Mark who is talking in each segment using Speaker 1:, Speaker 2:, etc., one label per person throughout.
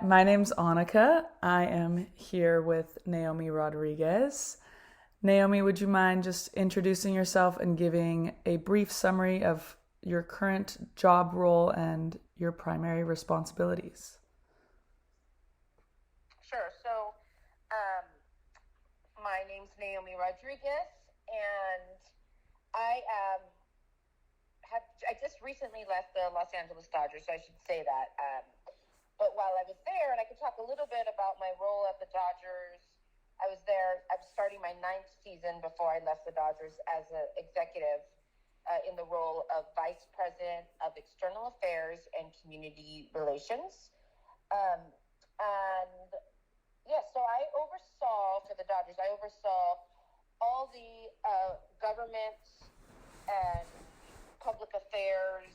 Speaker 1: My name's Annika. I am here with Naomi Rodriguez. Naomi, would you mind just introducing yourself and giving a brief summary of your current job role and your primary responsibilities?
Speaker 2: Sure. Um, my name's Naomi Rodriguez, and I I just recently left the Los Angeles Dodgers, so I should say that. But while I was there, and I could talk a little bit about my role at the Dodgers. I was there. I was starting my ninth season before I left the Dodgers as an executive in the role of Vice President of External Affairs and Community Relations. Um, and Yeah, so I oversaw for the Dodgers. I oversaw all the government and public affairs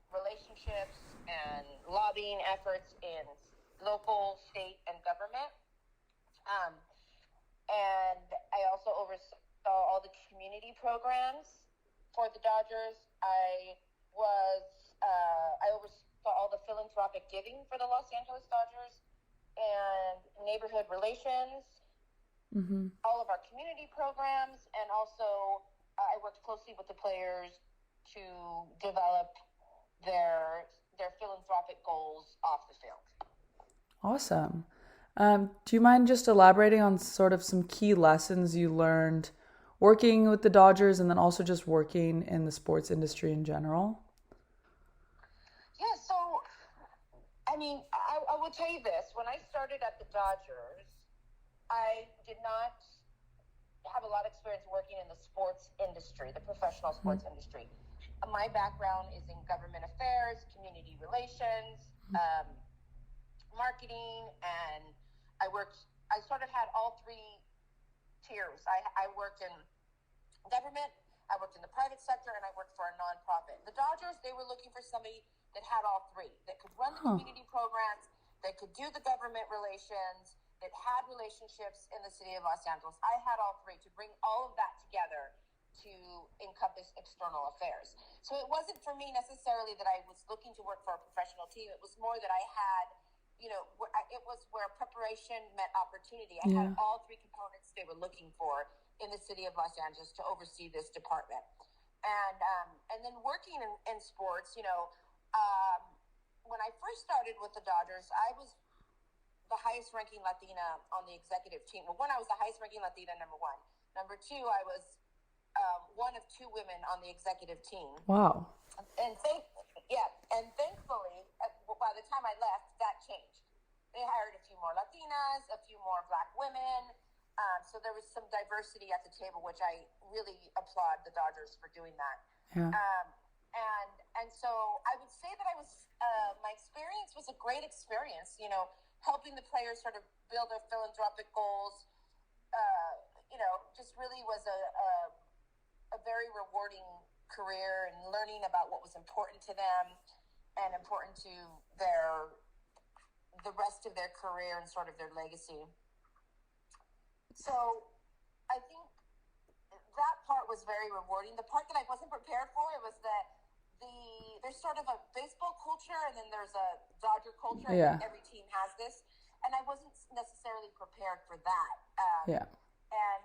Speaker 2: relationships and lobbying efforts in local, state, and government. Um, and I also oversaw all the community programs for the Dodgers. I oversaw all the philanthropic giving for the Los Angeles Dodgers and neighborhood relations,
Speaker 1: Mm-hmm.
Speaker 2: all of our community programs, and also I worked closely with the players to develop their philanthropic goals off the field.
Speaker 1: Awesome. Do you mind just elaborating on sort of some key lessons you learned working with the Dodgers and then also just working in the sports industry in general?
Speaker 2: Yeah, so I will tell you this: when I started at the Dodgers, I did not have a lot of experience working in the sports industry, the professional sports industry. My background is in government affairs, community relations, marketing, and I sort of had all three tiers. I worked in government, I worked in the private sector, and I worked for a nonprofit. The Dodgers, they were looking for somebody that had all three, that could run the
Speaker 1: Huh.
Speaker 2: community programs, that could do the government relations, that had relationships in the city of Los Angeles. I had all three to bring all of that together to encompass external affairs. So it wasn't for me necessarily that I was looking to work for a professional team. It was more that I had, it was where preparation met opportunity. I had
Speaker 1: Yeah.
Speaker 2: all three components they were looking for in the city of Los Angeles to oversee this department. And then working in sports, when I first started with the Dodgers, I was the highest ranking Latina on the executive team. Well, one, I was the highest ranking Latina, number one. Number two, I was one of two women on the executive team.
Speaker 1: Wow.
Speaker 2: And thankfully, by the time I left, that changed. They hired a few more Latinas, a few more Black women. So there was some diversity at the table, which I really applaud the Dodgers for doing that.
Speaker 1: Yeah.
Speaker 2: And so I would say that my experience was a great experience. Helping the players sort of build their philanthropic goals. Just really was a very rewarding career, and learning about what was important to them and important to the rest of their career and sort of their legacy. So I think that part was very rewarding. The part that I wasn't prepared for was that there's sort of a baseball culture, and then there's a Dodger culture.
Speaker 1: Yeah.
Speaker 2: And every team has this, and I wasn't necessarily prepared for that.
Speaker 1: Yeah.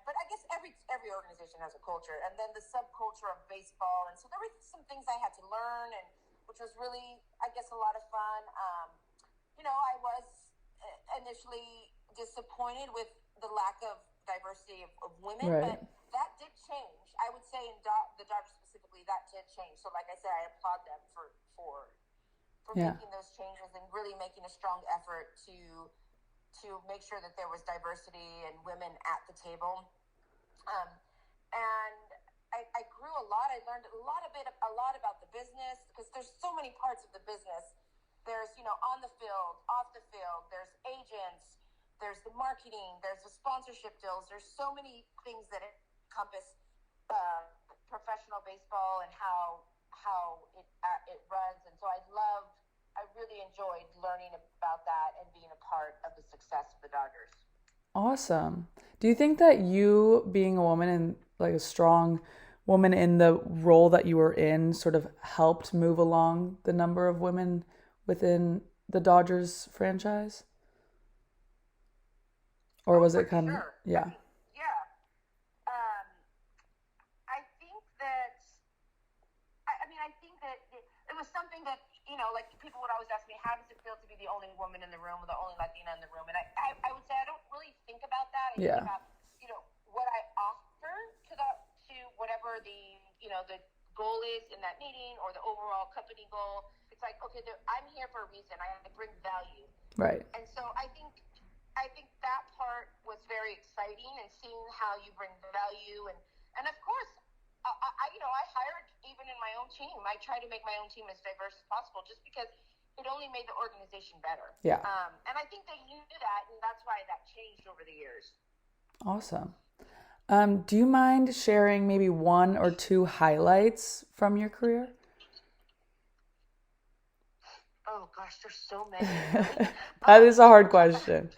Speaker 2: But I guess every organization has a culture, and then the subculture of baseball, and so there were some things I had to learn, and which was really, I guess, a lot of fun. I was initially disappointed with the lack of diversity of women,
Speaker 1: Right.
Speaker 2: but that did change. I would say in the Dodgers specifically, that did change. So, like I said, I applaud them for
Speaker 1: Yeah.
Speaker 2: making those changes and really making a strong effort to make sure that there was diversity and women at the table. And I grew a lot. I learned a lot about the business, because there's so many parts of the business. There's, on the field, off the field, there's agents, there's the marketing, there's the sponsorship deals. There's so many things that encompass professional baseball and how it runs. And so I really enjoyed learning about that and being a part of the success of the Dodgers.
Speaker 1: Awesome. Do you think that you being a woman and like a strong woman in the role that you were in sort of helped move along the number of women within the Dodgers franchise? Or
Speaker 2: Oh,
Speaker 1: was
Speaker 2: for
Speaker 1: it kind of,
Speaker 2: sure. I
Speaker 1: yeah.
Speaker 2: mean, yeah. Um, I think that I think that it was something that, like people would always ask me, how does it feel to be the only woman in the room or the only Latina in the room? And I would say I don't really think about that. I think
Speaker 1: Yeah.
Speaker 2: about, what I offer to whatever the goal is in that meeting or the overall company goal. It's like, okay, I'm here for a reason. I bring value.
Speaker 1: Right.
Speaker 2: And so I think that part was very exciting, and seeing how you bring value, and of course, I hired even in my own team. I try to make my own team as diverse as possible, just because it only made the organization better.
Speaker 1: Yeah.
Speaker 2: And I think they knew that, and that's why that changed over the years.
Speaker 1: Awesome. Do you mind sharing maybe one or two highlights from your career?
Speaker 2: Oh gosh, there's so many.
Speaker 1: That is a hard question.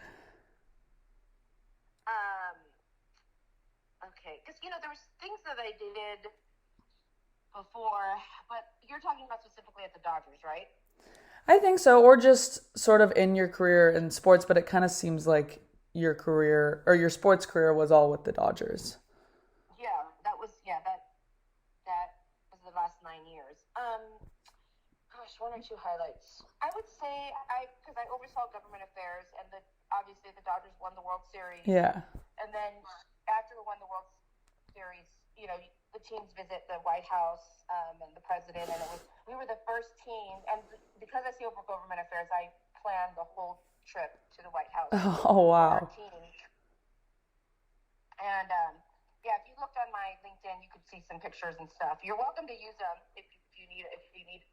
Speaker 2: Okay, because there was things that I did before, but you're talking about specifically at the Dodgers, right?
Speaker 1: I think so, or just sort of in your career in sports, but it kind of seems like your career or your sports career was all with the Dodgers.
Speaker 2: Yeah, that was the last 9 years. Gosh, one or two highlights. I would say because I oversaw government affairs, and obviously the Dodgers won the World Series.
Speaker 1: Yeah.
Speaker 2: And then after we won the World Series, the teams visit the White House, and the president, and we were the first team. And because I see over government affairs, I planned the whole trip to the White House
Speaker 1: Oh,
Speaker 2: for our
Speaker 1: wow.
Speaker 2: team. And yeah, if you looked on my LinkedIn, you could see some pictures and stuff. You're welcome to use them if you need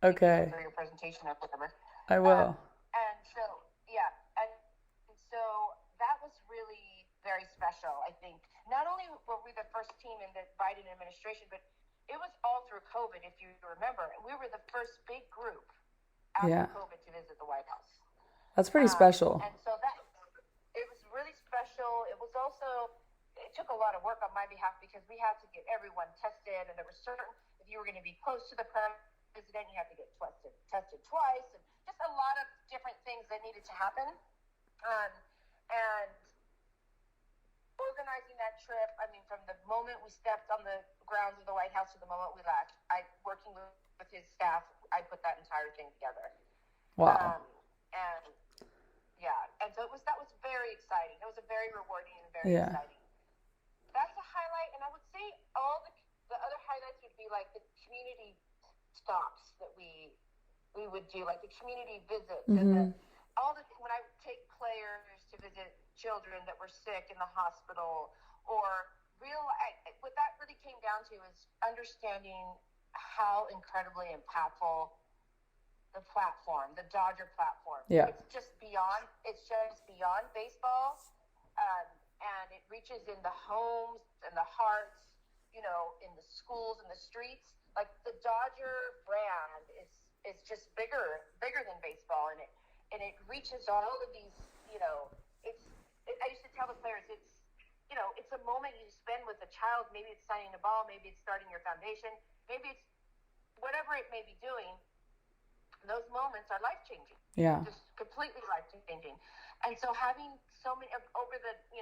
Speaker 1: Okay.
Speaker 2: for your presentation or whatever.
Speaker 1: I will.
Speaker 2: And so, yeah, and so that was really very special. I think not only were we the first team in the Biden administration, but it was all through COVID. If you remember, we were the first big group after COVID to visit the White House.
Speaker 1: That's pretty special.
Speaker 2: And so it was really special. It took a lot of work on my behalf, because we had to get everyone tested, and there were certain, if you were going to be close to the president, you had to get tested twice, and just a lot of different things that needed to happen. And organizing that trip, I mean, from the moment we stepped on the grounds of the White House to the moment we left, working with his staff, I put that entire thing together.
Speaker 1: Wow.
Speaker 2: And yeah, and so that was very exciting. It was a very rewarding and very exciting. That's a highlight, and I would say all the other highlights would be like the community stops that we would do, like the community visits, and when I would take players to visit children that were sick in the hospital, or what that really came down to is understanding how incredibly impactful the platform, the Dodger platform.
Speaker 1: Yeah.
Speaker 2: It's just beyond baseball, and it reaches in the homes and the hearts, in the schools and the streets. Like the Dodger brand is just bigger than baseball, and it reaches all of these. I used to tell the players, it's a moment you spend with a child. Maybe it's signing a ball, maybe it's starting your foundation, maybe it's whatever it may be doing. Those moments are life-changing.
Speaker 1: Yeah.
Speaker 2: Just completely life-changing. And so having so many over the 8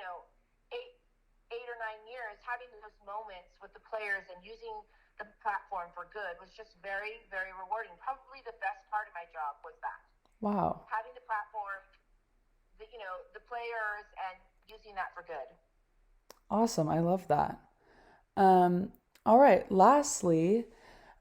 Speaker 2: or 9 years, having those moments with the players and using the platform for good was just very, very rewarding. Probably the best part of my job was that.
Speaker 1: Wow.
Speaker 2: Having the platform, the players, and using that for good.
Speaker 1: Awesome. I love that. All right. Lastly,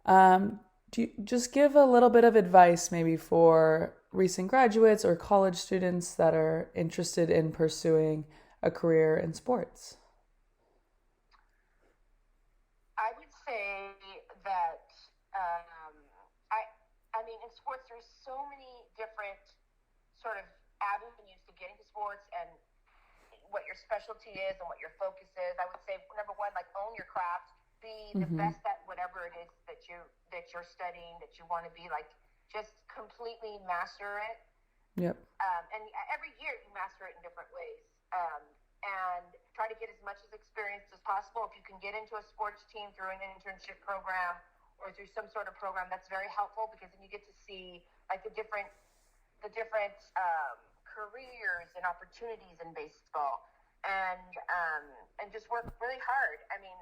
Speaker 1: do you just give a little bit of advice maybe for recent graduates or college students that are interested in pursuing a career in sports?
Speaker 2: I would say that I mean, in sports, there's so many different sort of avenues to get into sports, and what your specialty is and what your focus is. I would say number one, like own your craft, be the best at whatever it is that you're studying, that you want to be. Like, just completely master it.
Speaker 1: Yep.
Speaker 2: And every year you master it in different ways. And try to get as much experience as possible. If you can get into a sports team through an internship program or through some sort of program, that's very helpful, because then you get to see like the different the different careers and opportunities in baseball, and just work really hard. I mean,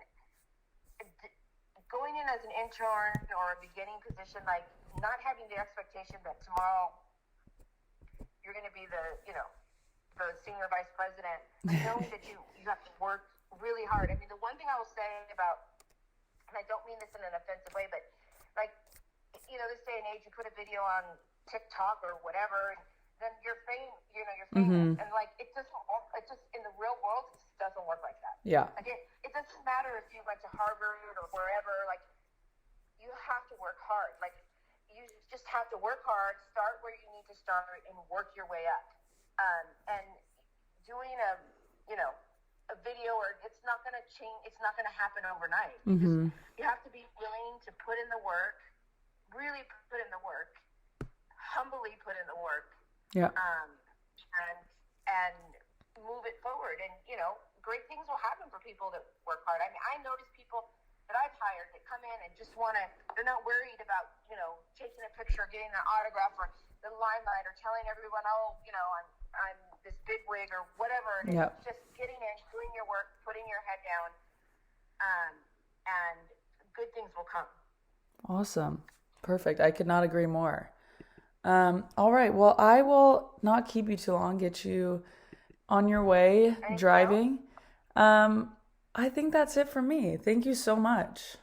Speaker 2: going in as an intern or a beginning position, like not having the expectation that tomorrow you're going to be the senior vice president, knowing that you have to work really hard. I mean, the one thing I will say about, and I don't mean this in an offensive way, but like, this day and age, you put a video on TikTok or whatever, and then you're famous, you're famous. And like, it just in the real world, it just doesn't work like that.
Speaker 1: Yeah.
Speaker 2: Like it doesn't matter if you went to Harvard or wherever, like, you have to work hard. Like, you just have to work hard, start where you need to start, and work your way up. And doing a video, or it's not going to change. It's not going to happen overnight. You have to be willing to put in the work, really put in the work, humbly put in the work.
Speaker 1: Yeah.
Speaker 2: And move it forward. And, great things will happen for people that work hard. I mean, I notice people that I've hired that come in and just they're not worried about, taking a picture, getting an autograph, or the limelight, or telling everyone, I'm this big wig or whatever it is.
Speaker 1: Yep.
Speaker 2: Just getting in, doing your work, putting your head down, and good things will come.
Speaker 1: Awesome. Perfect. I could not agree more. All right. Well, I will not keep you too long, get you on your way driving. I think that's it for me. Thank you so much.